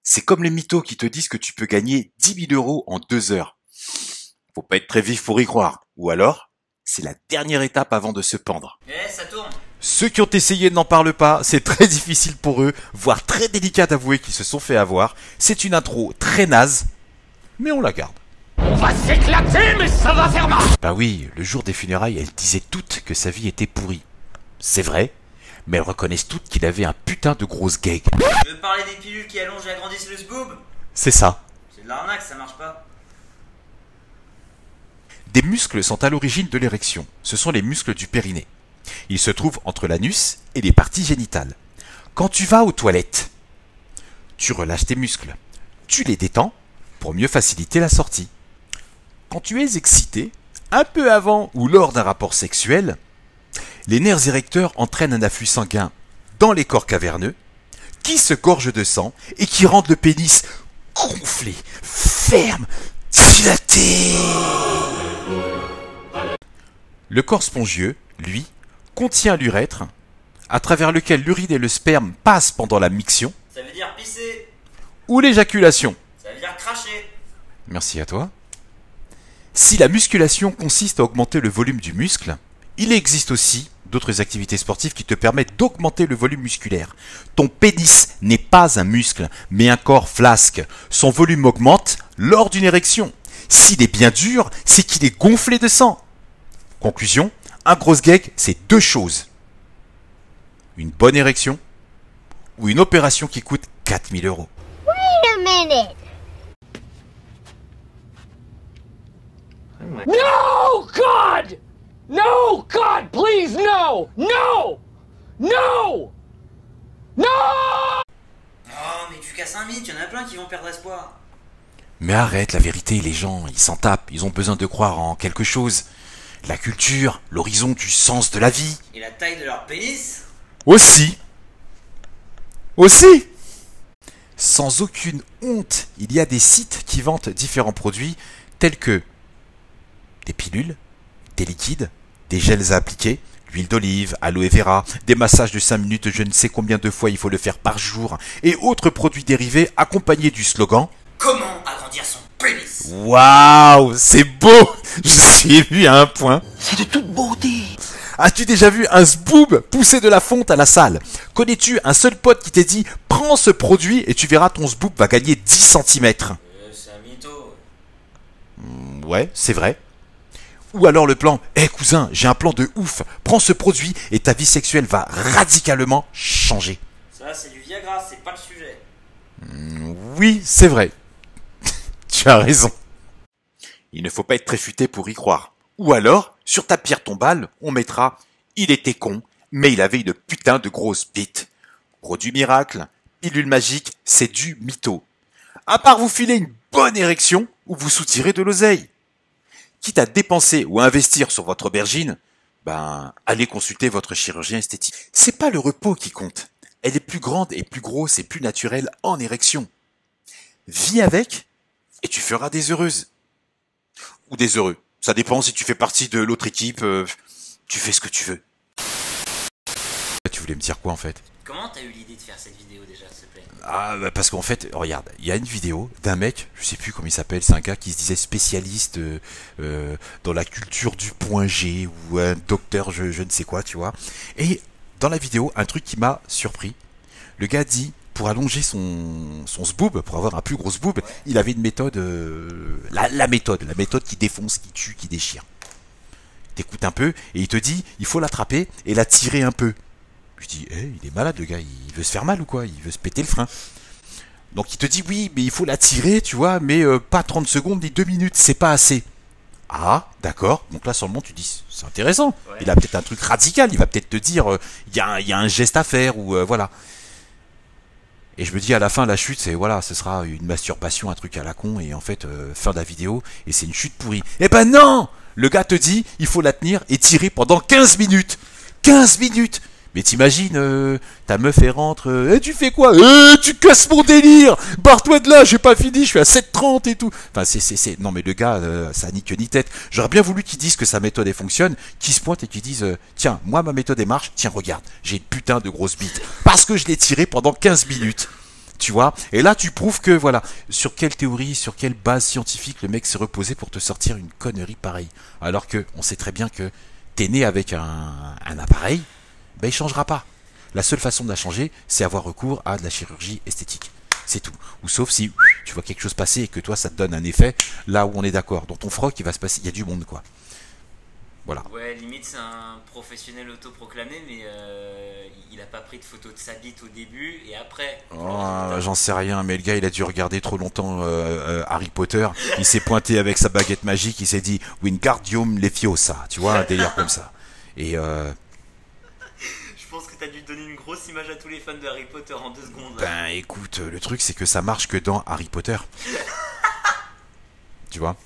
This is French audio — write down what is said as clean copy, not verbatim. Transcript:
C'est comme les mythos qui te disent que tu peux gagner 10 000 € en 2 heures. Faut pas être très vif pour y croire. Ou alors, c'est la dernière étape avant de se pendre. Ça tourne. Ceux qui ont essayé n'en parlent pas, c'est très difficile pour eux, voire très délicat d'avouer qu'ils se sont fait avoir. C'est une intro très naze, mais on la garde. On va s'éclater, mais ça va faire mal. Bah oui, le jour des funérailles, elles disaient toutes que sa vie était pourrie. C'est vrai, mais elles reconnaissent toutes qu'il avait un putain de grosse gag. Tu veux parler des pilules qui allongent et agrandissent le sboob? C'est ça. C'est de l'arnaque, ça marche pas. Des muscles sont à l'origine de l'érection. Ce sont les muscles du périnée. Ils se trouvent entre l'anus et les parties génitales. Quand tu vas aux toilettes, tu relâches tes muscles. Tu les détends pour mieux faciliter la sortie. Quand tu es excité, un peu avant ou lors d'un rapport sexuel, les nerfs érecteurs entraînent un afflux sanguin dans les corps caverneux qui se gorgent de sang et qui rendent le pénis gonflé, ferme, dilaté. Le corps spongieux, lui, contient l'urètre, à travers lequel l'urine et le sperme passent pendant la miction, Ça veut dire pisser. ou l'éjaculation. Ça veut dire cracher. Merci à toi. Si la musculation consiste à augmenter le volume du muscle, il existe aussi d'autres activités sportives qui te permettent d'augmenter le volume musculaire. Ton pénis n'est pas un muscle, mais un corps flasque. Son volume augmente lors d'une érection. S'il est bien dur, c'est qu'il est gonflé de sang. Conclusion, un gros gag, c'est deux choses. Une bonne érection ou une opération qui coûte 4 000 €. Wait a minute. No, God! No, God, please, no! No! No! No! Oh, mais tu casses un mythe, y'en a plein qui vont perdre espoir. Mais arrête, la vérité, les gens, ils s'en tapent, ils ont besoin de croire en quelque chose. La culture, l'horizon du sens de la vie. Et la taille de leur pénis? Aussi. Aussi. Sans aucune honte, il y a des sites qui vantent différents produits tels que des pilules, des liquides, des gels à appliquer, l'huile d'olive, aloe vera, des massages de 5 minutes, je ne sais combien de fois il faut le faire par jour, et autres produits dérivés accompagnés du slogan Comment agrandir son pénis? Waouh, c'est beau. Je suis ému à un point. C'est de toute beauté. As-tu déjà vu un zboob pousser de la fonte à la salle? Connais-tu un seul pote qui t'ait dit « Prends ce produit et tu verras ton zboob va gagner 10 cm ». C'est un mytho. Ouais, c'est vrai. Ou alors le plan « Eh cousin, j'ai un plan de ouf, prends ce produit et ta vie sexuelle va radicalement changer Ça, c'est du Viagra, c'est pas le sujet. ». Oui, c'est vrai. Tu as raison. Il ne faut pas être très futé pour y croire. Ou alors, sur ta pierre tombale, on mettra « Il était con, mais il avait une putain de grosse bite ». Produit miracle, pilule magique, c'est du mytho. À part vous filer une bonne érection ou vous soutirez de l'oseille. Quitte à dépenser ou à investir sur votre aubergine, ben, allez consulter votre chirurgien esthétique. C'est pas le repos qui compte. Elle est plus grande et plus grosse et plus naturelle en érection. Vis avec et tu feras des heureuses. Ou des heureux. Ça dépend si tu fais partie de l'autre équipe, tu fais ce que tu veux. Tu voulais me dire quoi en fait? Comment t'as eu l'idée de faire cette vidéo déjà, s'il te plaît? Ah, bah parce qu'en fait, regarde, il y a une vidéo d'un mec, je sais plus comment il s'appelle, c'est un gars qui se disait spécialiste dans la culture du point G, ou un docteur je ne sais quoi, tu vois. Et dans la vidéo, un truc qui m'a surpris, le gars dit, pour allonger son zboob, pour avoir un plus gros zboob, il avait une méthode, la méthode qui défonce, qui tue, qui déchire. T'écoutes un peu, et il te dit, il faut l'attraper et la tirer un peu. Je dis, il est malade le gars, il veut se faire mal ou quoi? Il veut se péter le frein. Donc il te dit, oui, mais il faut la tirer, tu vois, mais pas 30 secondes ni 2 minutes, c'est pas assez. Ah, d'accord. Donc là, sur le moment, tu dis, c'est intéressant. Ouais. Il a peut-être un truc radical, il va peut-être te dire, il y a un geste à faire, ou voilà. Et je me dis, à la fin, la chute, c'est, voilà, ce sera une masturbation, un truc à la con, et en fait, fin de la vidéo, et c'est une chute pourrie. Eh ben non! Le gars te dit, il faut la tenir et tirer pendant 15 minutes. 15 minutes! Mais t'imagines, ta meuf elle rentre, tu fais quoi? Tu casses mon délire! Barre-toi de là, j'ai pas fini, je suis à 7h30 et tout. Enfin, non mais le gars, ça ni queue ni tête. J'aurais bien voulu qu'il dise que sa méthode elle fonctionne, qu'il se pointe et qu'il dise, tiens, moi ma méthode elle marche, tiens regarde, j'ai une putain de grosse bite. Parce que je l'ai tiré pendant 15 minutes. Tu vois? Et là, tu prouves que, voilà, sur quelle théorie, sur quelle base scientifique le mec s'est reposé pour te sortir une connerie pareille. Alors que, on sait très bien que t'es né avec un appareil, ben il changera pas. La seule façon de la changer, c'est avoir recours à de la chirurgie esthétique. C'est tout. Ou sauf si tu vois quelque chose passer et que toi, ça te donne un effet, là où on est d'accord. Dans ton froc, il va se passer, il y a du monde, quoi. Voilà. Ouais, limite c'est un professionnel autoproclamé, mais il a pas pris de photo de sa bite au début et après. Oh, j'en sais rien, mais le gars il a dû regarder trop longtemps Harry Potter. Il s'est pointé avec sa baguette magique, il s'est dit Wingardium Leviosa, tu vois, un délire comme ça. Et Je pense que t'as dû donner une grosse image à tous les fans de Harry Potter en 2 secondes. ben écoute, le truc c'est que ça marche que dans Harry Potter. Tu vois.